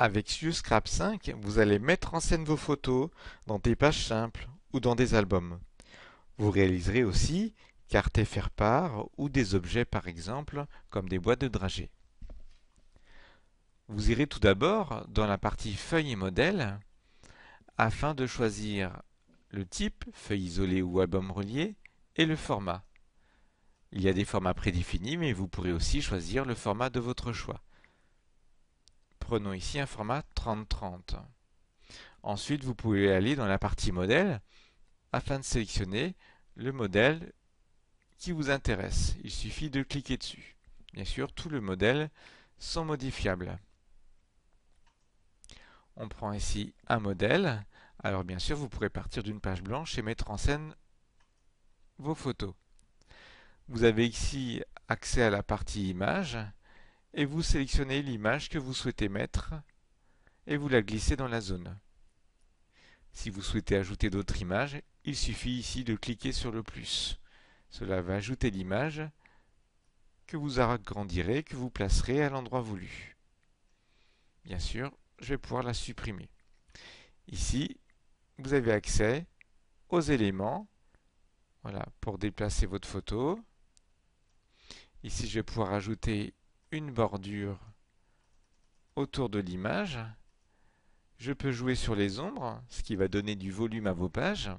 Avec Scrap 5, vous allez mettre en scène vos photos dans des pages simples ou dans des albums. Vous réaliserez aussi cartes et faire-part ou des objets par exemple comme des boîtes de dragées. Vous irez tout d'abord dans la partie feuilles et modèles afin de choisir le type, feuille isolée ou album relié, et le format. Il y a des formats prédéfinis mais vous pourrez aussi choisir le format de votre choix. Prenons ici un format 30-30. Ensuite, vous pouvez aller dans la partie modèle afin de sélectionner le modèle qui vous intéresse. Il suffit de cliquer dessus. Bien sûr, tous les modèles sont modifiables. On prend ici un modèle. Alors bien sûr, vous pourrez partir d'une page blanche et mettre en scène vos photos. Vous avez ici accès à la partie images et vous sélectionnez l'image que vous souhaitez mettre et vous la glissez dans la zone. Si vous souhaitez ajouter d'autres images, il suffit ici de cliquer sur le plus. Cela va ajouter l'image que vous agrandirez, que vous placerez à l'endroit voulu. Bien sûr, je vais pouvoir la supprimer. Ici, vous avez accès aux éléments, voilà, pour déplacer votre photo. Ici, je vais pouvoir ajouter une bordure autour de l'image. Je peux jouer sur les ombres, ce qui va donner du volume à vos pages.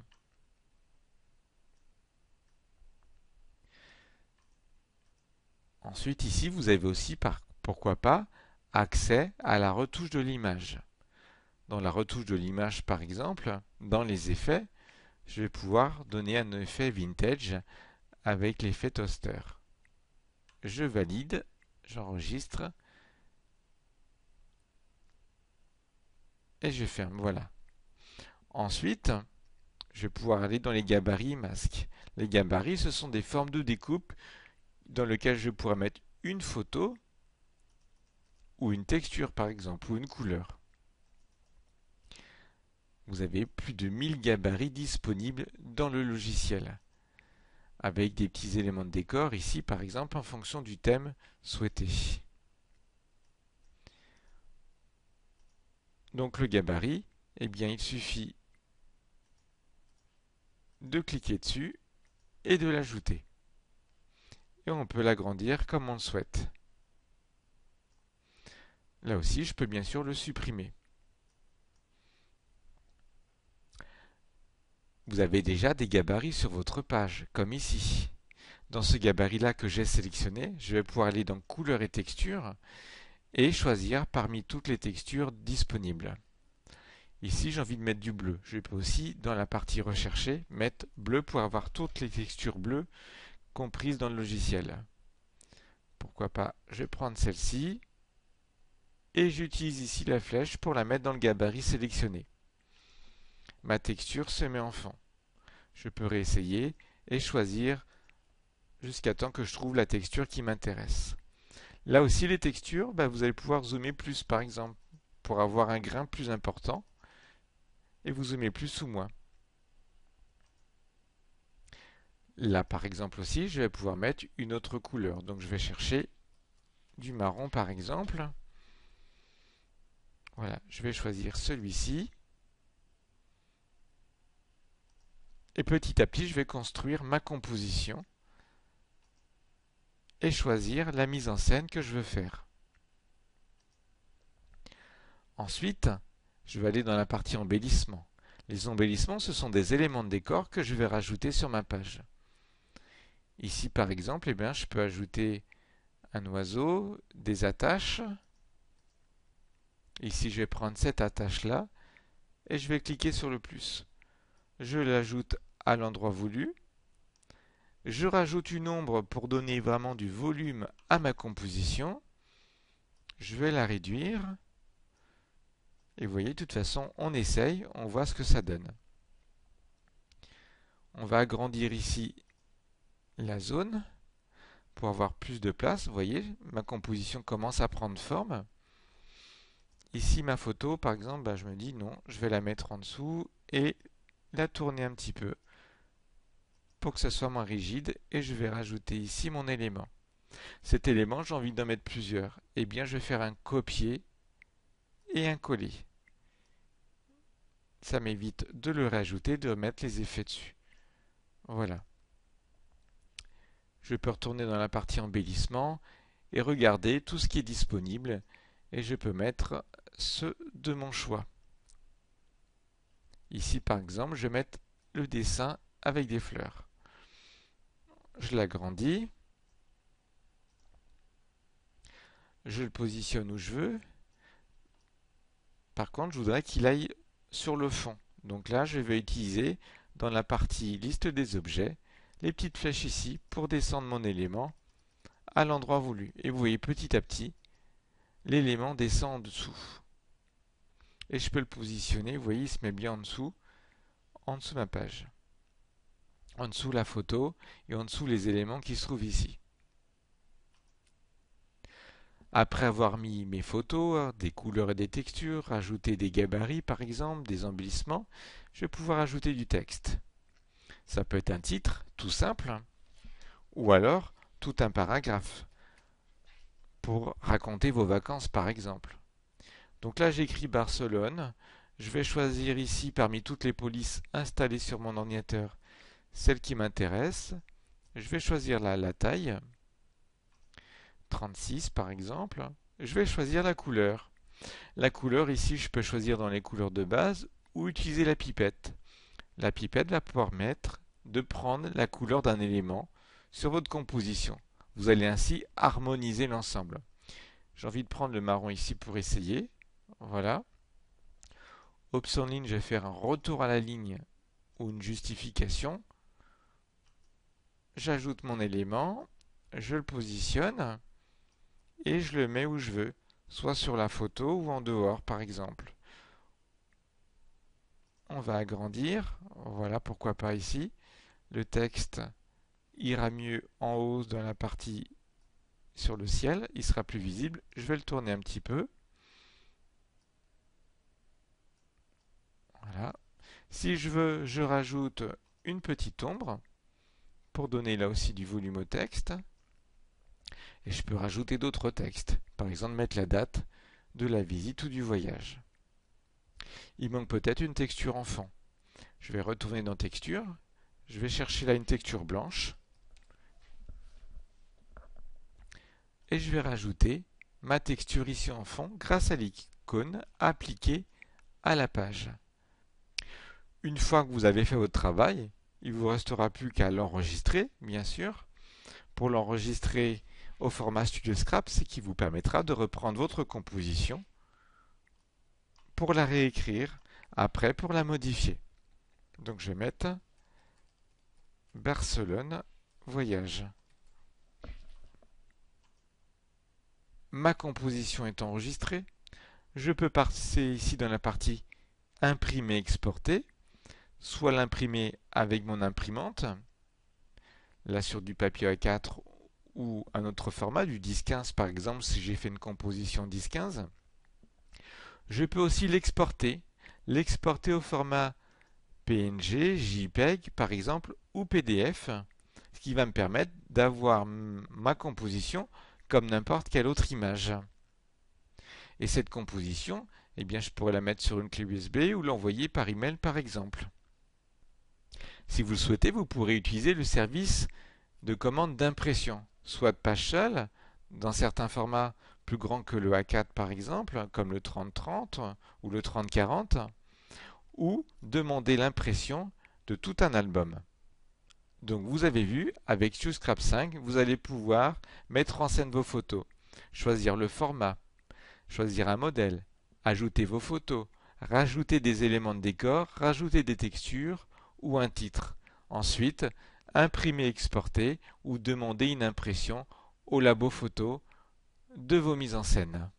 Ensuite, ici, vous avez aussi, pourquoi pas, accès à la retouche de l'image. Dans la retouche de l'image, par exemple, dans les effets, je vais pouvoir donner un effet vintage avec l'effet toaster. Je valide, j'enregistre et je ferme. Voilà. Ensuite, je vais pouvoir aller dans les gabarits masques. Les gabarits, ce sont des formes de découpe dans lesquelles je pourrais mettre une photo ou une texture par exemple, ou une couleur. Vous avez plus de 1000 gabarits disponibles dans le logiciel, avec des petits éléments de décor ici par exemple en fonction du thème souhaité. Donc le gabarit, eh bien il suffit de cliquer dessus et de l'ajouter. Et on peut l'agrandir comme on le souhaite. Là aussi, je peux bien sûr le supprimer. Vous avez déjà des gabarits sur votre page, comme ici. Dans ce gabarit-là que j'ai sélectionné, je vais pouvoir aller dans Couleurs et textures et choisir parmi toutes les textures disponibles. Ici, j'ai envie de mettre du bleu. Je peux aussi, dans la partie rechercher, mettre bleu pour avoir toutes les textures bleues comprises dans le logiciel. Pourquoi pas, je vais prendre celle-ci et j'utilise ici la flèche pour la mettre dans le gabarit sélectionné. Ma texture se met en fond. Je peux réessayer et choisir jusqu'à temps que je trouve la texture qui m'intéresse. Là aussi, les textures, vous allez pouvoir zoomer plus par exemple pour avoir un grain plus important et vous zoomez plus ou moins. Là par exemple aussi, je vais pouvoir mettre une autre couleur. Donc je vais chercher du marron par exemple. Voilà, je vais choisir celui-ci. Et petit à petit, je vais construire ma composition et choisir la mise en scène que je veux faire. Ensuite, je vais aller dans la partie embellissement. Les embellissements, ce sont des éléments de décor que je vais rajouter sur ma page. Ici, par exemple, je peux ajouter un oiseau, des attaches. Ici, je vais prendre cette attache-là et je vais cliquer sur le plus. Je l'ajoute à l'endroit voulu. Je rajoute une ombre pour donner vraiment du volume à ma composition. Je vais la réduire. Et vous voyez, de toute façon, on essaye, on voit ce que ça donne. On va agrandir ici la zone pour avoir plus de place. Vous voyez, ma composition commence à prendre forme. Ici, ma photo, par exemple, je me dis non, je vais la mettre en dessous et la tourner un petit peu pour que ça soit moins rigide. Et je vais rajouter ici mon élément. Cet élément, j'ai envie d'en mettre plusieurs. Eh bien, je vais faire un copier et un coller. Ça m'évite de le rajouter, de remettre les effets dessus. Voilà. Je peux retourner dans la partie embellissement et regarder tout ce qui est disponible et je peux mettre ceux de mon choix. Ici par exemple, je vais mettre le dessin avec des fleurs. Je l'agrandis. Je le positionne où je veux. Par contre, je voudrais qu'il aille sur le fond. Donc là, je vais utiliser dans la partie liste des objets les petites flèches ici pour descendre mon élément à l'endroit voulu. Et vous voyez petit à petit, l'élément descend en dessous. Et je peux le positionner, vous voyez, il se met bien en dessous de ma page. En dessous la photo et en dessous les éléments qui se trouvent ici. Après avoir mis mes photos, des couleurs et des textures, rajouter des gabarits par exemple, des embellissements, je vais pouvoir ajouter du texte. Ça peut être un titre, tout simple, ou alors tout un paragraphe pour raconter vos vacances par exemple. Donc là j'écris Barcelone, je vais choisir ici parmi toutes les polices installées sur mon ordinateur celle qui m'intéresse, je vais choisir la taille, 36 par exemple, je vais choisir la couleur. La couleur ici je peux choisir dans les couleurs de base ou utiliser la pipette. La pipette va pouvoir permettre de prendre la couleur d'un élément sur votre composition. Vous allez ainsi harmoniser l'ensemble. J'ai envie de prendre le marron ici pour essayer. Voilà. Option ligne, je vais faire un retour à la ligne ou une justification. J'ajoute mon élément, je le positionne et je le mets où je veux, soit sur la photo ou en dehors par exemple. On va agrandir, voilà pourquoi pas ici. Le texte ira mieux en haut dans la partie sur le ciel, il sera plus visible. Je vais le tourner un petit peu. Voilà. Si je veux, je rajoute une petite ombre pour donner là aussi du volume au texte. Et je peux rajouter d'autres textes, par exemple mettre la date de la visite ou du voyage. Il manque peut-être une texture en fond. Je vais retourner dans texture, je vais chercher là une texture blanche et je vais rajouter ma texture ici en fond grâce à l'icône appliquée à la page. Une fois que vous avez fait votre travail, il ne vous restera plus qu'à l'enregistrer, bien sûr. Pour l'enregistrer au format Studio Scrap, ce qui vous permettra de reprendre votre composition pour la réécrire, après pour la modifier. Donc je vais mettre Barcelone voyage. Ma composition est enregistrée. Je peux passer ici dans la partie imprimer, exporter, soit l'imprimer avec mon imprimante, là sur du papier A4 ou un autre format, du 10-15 par exemple, si j'ai fait une composition 10-15. Je peux aussi l'exporter au format PNG, JPEG par exemple, ou PDF, ce qui va me permettre d'avoir ma composition comme n'importe quelle autre image. Et cette composition, eh bien, je pourrais la mettre sur une clé USB ou l'envoyer par email par exemple. Si vous le souhaitez, vous pourrez utiliser le service de commande d'impression, soit de page seule, dans certains formats plus grands que le A4 par exemple, comme le 3030 ou le 3040, ou demander l'impression de tout un album. Donc vous avez vu, avec ShowScrap 5, vous allez pouvoir mettre en scène vos photos, choisir le format, choisir un modèle, ajouter vos photos, rajouter des éléments de décor, rajouter des textures ou un titre. Ensuite, imprimer, exporter ou demander une impression au labo photo de vos mises en scène.